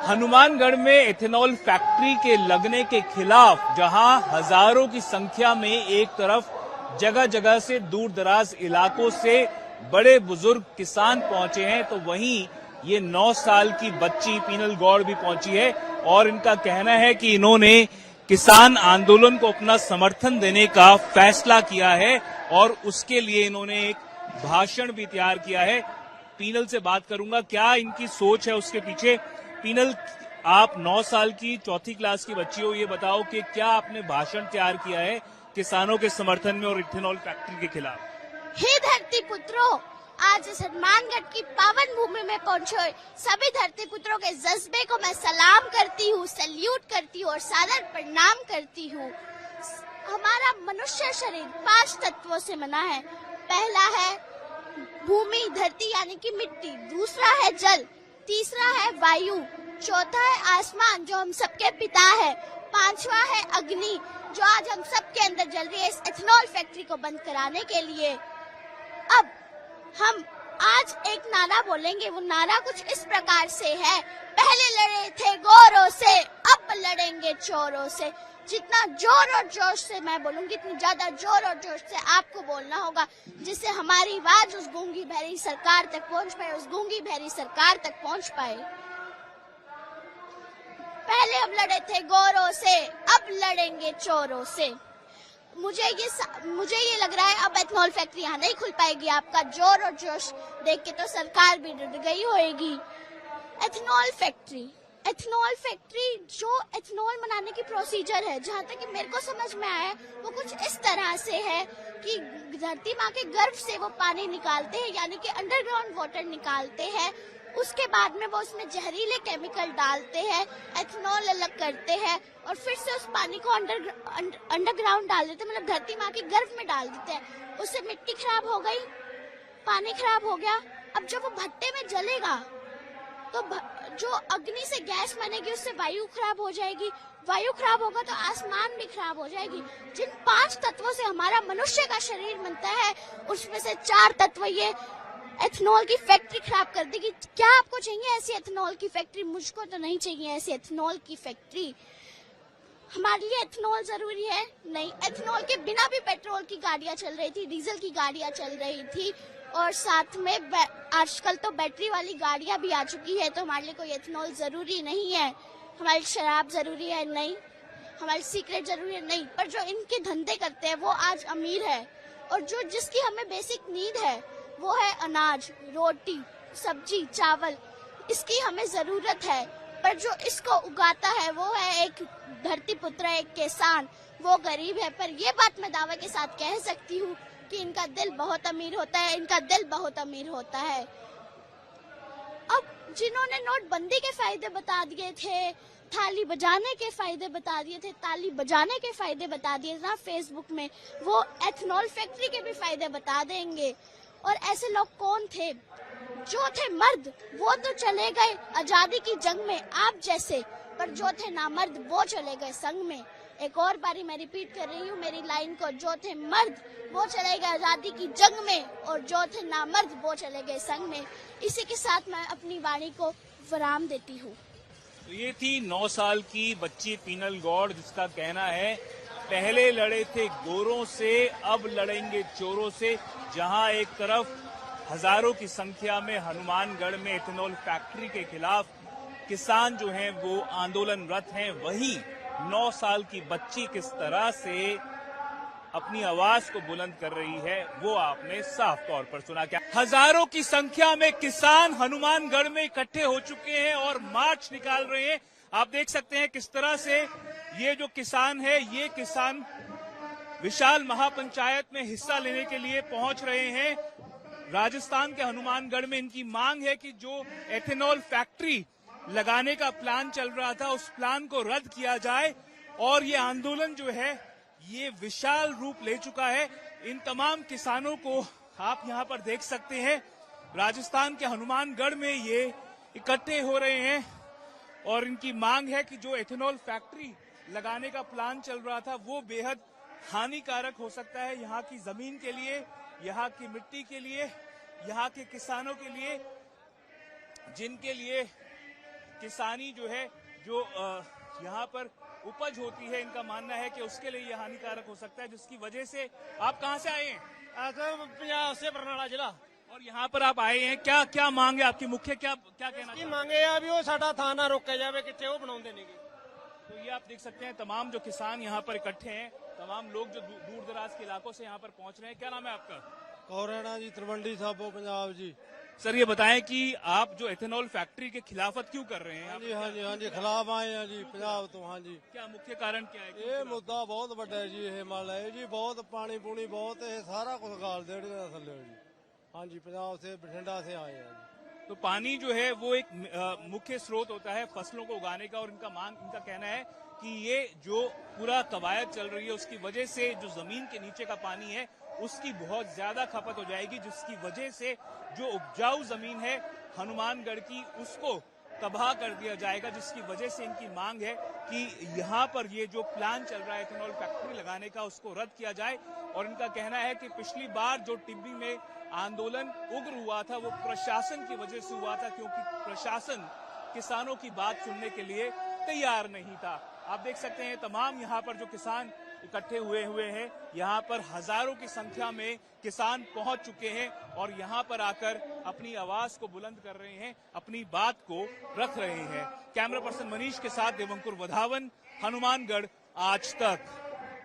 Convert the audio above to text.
हनुमानगढ़ में ethanol factory के लगने के खिलाफ जहां हजारों की संख्या में एक तरफ जगह जगह से दूर दराज इलाकों से बड़े बुजुर्ग किसान पहुंचे हैं, तो वहीं ये 9 साल की बच्ची पीनल गौड़ भी पहुंची है और इनका कहना है कि इन्होंने किसान आंदोलन को अपना समर्थन देने का फैसला किया है और उसके लिए इन्होंने एक भाषण भी तैयार किया है। पीनल से बात करूंगा, क्या इनकी सोच है उसके पीछे। पीनल, आप 9 साल की चौथी क्लास की बच्ची हो, ये बताओ कि क्या आपने भाषण तैयार किया है किसानों के समर्थन में और इथेनॉल फैक्ट्री के खिलाफ। हे धरती पुत्रों, आज इस हनुमानगढ़ की पावन भूमि में पहुंचे सभी धरती पुत्रों के जज्बे को मैं सलाम करती हूँ, सैल्यूट करती हूँ और सादर प्रणाम करती हूँ। हमारा मनुष्य शरीर 5 तत्वों से बना है। पहला है भूमि धरती यानी कि मिट्टी, दूसरा है जल, तीसरा है वायु, चौथा है आसमान जो हम सबके पिता है, पांचवा है अग्नि जो आज हम सबके अंदर जल रही है इस एथेनॉल फैक्ट्री को बंद कराने के लिए। अब हम आज एक नारा बोलेंगे, वो नारा कुछ इस प्रकार से है, पहले लड़े थे गोरों से, अब लड़ेंगे चोरों से। जितना जोर और जोश से मैं बोलूंगी, इतनी ज्यादा जोर और जोश से आपको बोलना होगा, जिससे हमारी आवाज उस गूंगी बहरी सरकार तक पहुंच पाए, उस गूंगी बहरी सरकार तक पहुंच पाए। पहले हम लड़े थे गोरों से, अब लड़ेंगे चोरों से। मुझे ये लग रहा है अब एथेनॉल फैक्ट्री यहाँ नहीं खुल पाएगी। आपका जोर और जोश देख के तो सरकार भी डर गई होगी। एथेनॉल फैक्ट्री जो एथेनॉल बनाने की प्रोसीजर है, जहाँ तक कि मेरे को समझ में आया वो कुछ इस तरह से है कि धरती माँ के गर्भ से वो पानी निकालते हैं, यानी कि अंडरग्राउंड वाटर निकालते हैं। उसके बाद में वो उसमें जहरीले केमिकल डालते हैं, एथेनॉल अलग करते हैं और फिर से उस पानी को अंडरग्राउंड डाल देते हैं, मतलब धरती माँ के गर्भ में डाल देते हैं। उससे मिट्टी खराब हो गई, पानी खराब हो गया। अब जब वो भट्टे में जलेगा तो जो अग्नि से गैस बनेगी उससे वायु खराब हो जाएगी, वायु खराब होगा तो आसमान भी खराब हो जाएगी। जिन 5 तत्वों से हमारा मनुष्य का शरीर बनता है, उसमें से 4 तत्व ये एथेनॉल की फैक्ट्री खराब कर देगी। क्या आपको चाहिए ऐसी एथेनॉल की फैक्ट्री? मुझको तो नहीं चाहिए ऐसी एथेनॉल की फैक्ट्री। हमारे लिए एथेनॉल जरूरी है? नहीं। एथेनॉल के बिना भी पेट्रोल की गाड़ियां चल रही थी, डीजल की गाड़ियां चल रही थी और साथ में आजकल तो बैटरी वाली गाड़ियां भी आ चुकी है, तो हमारे लिए कोई एथेनॉल जरूरी नहीं है। हमारी शराब जरूरी है? नहीं। हमारी सिगरेट जरूरी है? नहीं। पर जो इनके धंधे करते हैं वो आज अमीर है और जो जिसकी हमें बेसिक नीड है वो है अनाज, रोटी, सब्जी, चावल, इसकी हमें जरूरत है। पर जो इसको उगाता है वो है एक धरती पुत्र, एक किसान, वो गरीब है। पर ये बात मैं दावे के साथ कह सकती हूँ कि इनका दिल बहुत अमीर होता है, इनका दिल बहुत अमीर होता है। अब जिन्होंने नोटबंदी के फायदे बता दिए थे, थाली बजाने के फायदे बता दिए थे, ताली बजाने के फायदे बता दिए ना फेसबुक में, वो एथेनॉल फैक्ट्री के भी फायदे बता देंगे। और ऐसे लोग कौन थे? जो थे मर्द वो तो चले गए आजादी की जंग में आप जैसे, पर जो थे नामर्द वो चले गए संग में। एक और बारी मैं रिपीट कर रही हूँ मेरी लाइन को, जो थे मर्द वो चले गए आजादी की जंग में और जो थे नामर्द वो चले गए संग में। इसी के साथ मैं अपनी वाणी को विराम देती हूँ। तो ये थी 9 साल की बच्ची पीनल गौड़, जिसका कहना है पहले लड़े थे गोरों से, अब लड़ेंगे चोरों से। जहां एक तरफ हजारों की संख्या में हनुमानगढ़ में एथेनॉल फैक्ट्री के खिलाफ किसान जो हैं वो आंदोलनरत हैं, वहीं 9 साल की बच्ची किस तरह से अपनी आवाज को बुलंद कर रही है वो आपने साफ तौर पर सुना। क्या हजारों की संख्या में किसान हनुमानगढ़ में इकट्ठे हो चुके हैं और मार्च निकाल रहे हैं। आप देख सकते हैं किस तरह से ये जो किसान है, ये किसान विशाल महापंचायत में हिस्सा लेने के लिए पहुंच रहे हैं। राजस्थान के हनुमानगढ़ में इनकी मांग है कि जो एथेनॉल फैक्ट्री लगाने का प्लान चल रहा था उस प्लान को रद्द किया जाए और ये आंदोलन जो है ये विशाल रूप ले चुका है। इन तमाम किसानों को आप यहां पर देख सकते हैं, राजस्थान के हनुमानगढ़ में ये इकट्ठे हो रहे हैं और इनकी मांग है कि जो एथेनॉल फैक्ट्री लगाने का प्लान चल रहा था वो बेहद हानिकारक हो सकता है यहाँ की जमीन के लिए, यहाँ की मिट्टी के लिए, यहाँ के किसानों के लिए, जिनके लिए किसानी जो है, जो यहाँ पर उपज होती है, इनका मानना है कि उसके लिए यह हानिकारक हो सकता है, जिसकी वजह से आप कहाँ से आए हैं? पंजाब से बरनाला जिला और यहाँ पर आप आए हैं, क्या क्या मांग है आपकी मुख्य, क्या क्या कहना की चाहते हैं? मांगे आ भी वो साडा थां ना रोका जाए कितने वो बनाते नहीं गे। तो ये आप देख सकते हैं, तमाम जो किसान यहाँ पर इकट्ठे हैं, तमाम लोग जो दूर दराज के इलाकों से यहाँ पर पहुंच रहे हैं। क्या नाम है आपका? कौरैना जी, तलवंडी साबो, पंजाब जी। सर ये बताएं कि आप जो एथेनॉल फैक्ट्री के खिलाफत क्यों कर रहे हैं? हाँ जी, हाँ जी, हाँ जी, खिलाफ आए हैं जी पंजाब तो। हाँ जी, क्या मुख्य कारण क्या है? क्यों ਇਹ खिलाफ? ਮੁੱਦਾ ਬਹੁਤ ਵੱਡਾ ਹੈ ਜੀ। ਇਹ ਮੰਨ ਲਓ ਜੀ, ਬਹੁਤ ਪਾਣੀ ਪੂਣੀ ਬਹੁਤ, ਇਹ ਸਾਰਾ ਕੁਝ ਗਾਲ ਦੇਣਗੇ ਥੱਲੇ ਜੀ। हाँ जी, पंजाब से बठिंडा से आए हैं जी। तो पानी जो है वो एक मुख्य स्रोत होता है फसलों को उगाने का, और इनका कहना है कि ये जो पूरा कवायद चल रही है उसकी वजह से जो जमीन के नीचे का पानी है उसकी बहुत ज्यादा खपत हो जाएगी, जिसकी वजह से जो उपजाऊ जमीन है हनुमानगढ़ की उसको तबाह कर दिया जाएगा, जिसकी वजह से इनकी मांग है कि यहाँ पर ये जो प्लान चल रहा है एथेनॉल फैक्ट्री लगाने का उसको रद्द किया जाए। और इनका कहना है कि पिछली बार जो टिब्बी में आंदोलन उग्र हुआ था वो प्रशासन की वजह से हुआ था, क्योंकि प्रशासन किसानों की बात सुनने के लिए तैयार नहीं था। आप देख सकते हैं तमाम यहाँ पर जो किसान इकट्ठे हुए हैं, यहाँ पर हजारों की संख्या में किसान पहुंच चुके हैं और यहाँ पर आकर अपनी आवाज को बुलंद कर रहे हैं, अपनी बात को रख रहे हैं। कैमरा पर्सन मनीष के साथ देवंकुर वधावन, हनुमानगढ़ आज तक।